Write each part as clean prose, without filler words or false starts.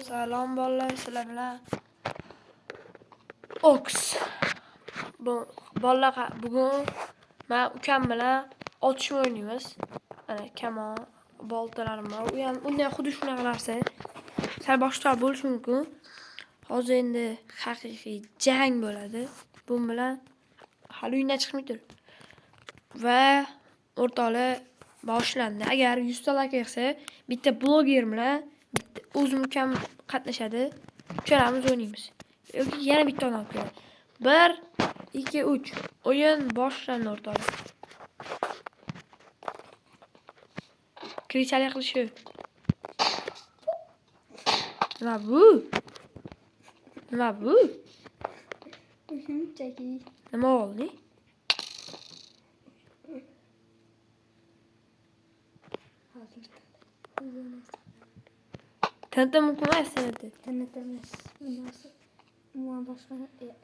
Salom bolalar, sizlar bilan Ox. Bolalar bugun men ukam bilan otishma o'ynaymiz. Mana kamon, boltalarim bor. U ham undan xuddi shunaqa narsa. Sal boshqa bo'lishi mumkin. Hozir endi haqiqiy jang bo'ladi. Bu bilan hali uydan chiqmaydir. Va o'rtoqlar boshlandi. Agar 100 ta like kelsa, bitta bloger bilan o'zim ukam qatnashadi. Uchalamiz o'ynaymiz. Yoki yana bitta odam keladi. 1 2 3 o'yin boshlandi o'rtoqlar. Krichali qilishi. Nima bu? Nima bu? Shunchaki. Nima oldi? Tanıtım mumkin emas sanadi. Tanıtamiz. Umuman boshqa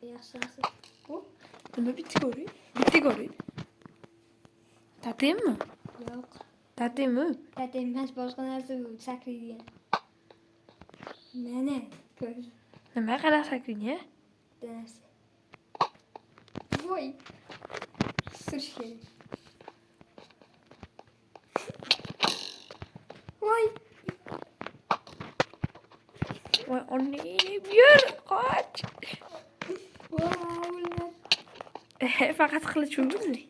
yaxshi narsa. Bu Nima bitta ko'ring? Bitta ko'ring. Tataymi? yo'q. Tataymi? Emas boshqa narsa bu sakraydigan. Mana ko'r. Nima qanaqa sakrinya? Narsa. Voy. Surish kerak. Voy. Voy onne yur, qoch. Wow. Faqat qilich o'ldimi?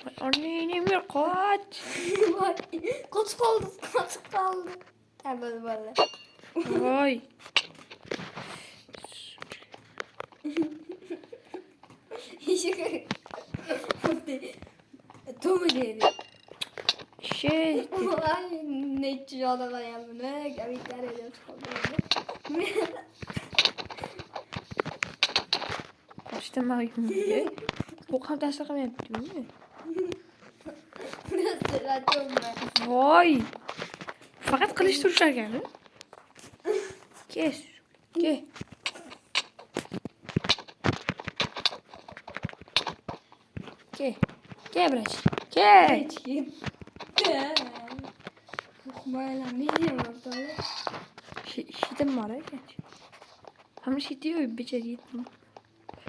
Voy onne yur, qoch. Voy. Qochib qoldi. Bo'ldi. Voy. Tomeli. Şey, Ay ne çiğda var ya bunu. Gavikler ediyor çıkalım. qochdim men. Qo'rqib tashla qilmayaptimi? Nasıl atıyorlar? Voy. Faqat qilich turishar ekan. Kes. Ke. Ke brach. Ke. Hiç gitti. Böyle ne diyor orada? Shitim bor ekan. Hamma shitiyu bechari.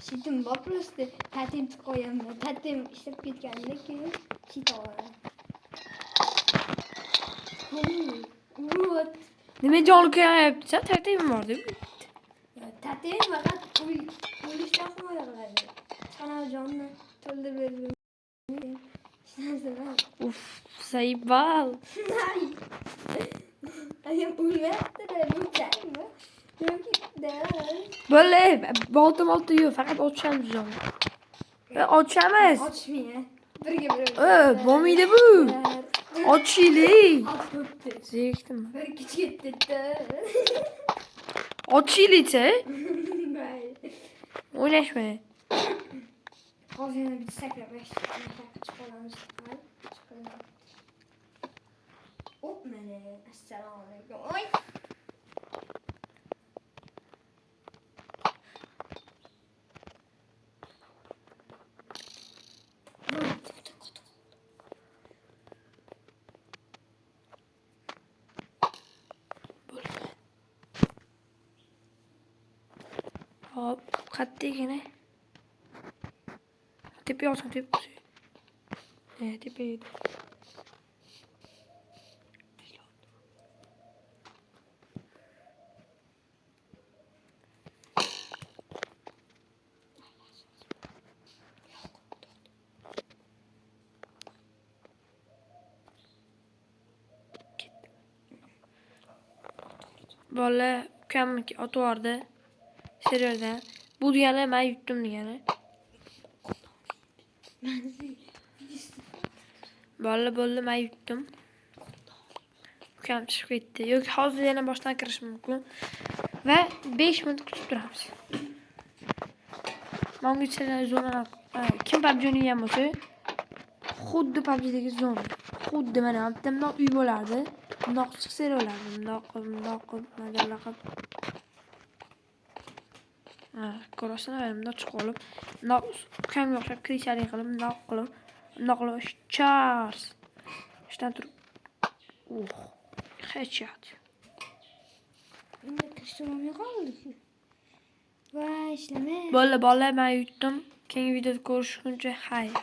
Shitim bor просто patent qo'yaman. Patent ishlab ketgandan keyin shit olaman. Вот. Nima joni ko'ryapti? Sen tataymi bor deb. Patent faqat o'lishdan himoya qiladi. Sana jonni to'ldirib berdim. Uf, saybal. Ayam o'lmayapti bu jangmi? Yoki Bo'le, bolta yo'q, faqat otishamiz joni. Otishamiz. ochmaydi. Birga bir. Bo'lmaydi bu. Otishaylik. Otibdi. Zerikdim. Bir ketdi. Otishaylik-chi. O'ynashma. Hozir yana bitta sakrash. Chiqolamiz. Hop mana. Assalomu alaykum. Oy. Hop, qattiqqina. Tepaga olsam tepib qo'y. Tepaga. Bola ukamniki otib yubordi. Serialdan. Bu degani men yutdim degani. Bo'ldi, men yutdim. Ukam chiqib ketdi. Yoki hozir yana boshdan kirish mumkin. Va 5 minut kutib turamiz. Menga uchala zona kim PUBG o'ynagan bo'lsa, xuddi PUBG'dagi zona. Xuddi mana bitta uy bo'lardi. Bundoq chiqib serialardi. Bundoq magalaqib. Ko'rasizlar, bundoq chiqib olib, bundoq ukamga o'xshab krichali qilib, bundoq qilib chars. Ishdan turib. Headshot. Endi kirishtirmamay qoldi ki. Voy, ishlama. Bo'ldi, bolalar, men yutdim. Keyingi videoda ko'rishguncha xayr.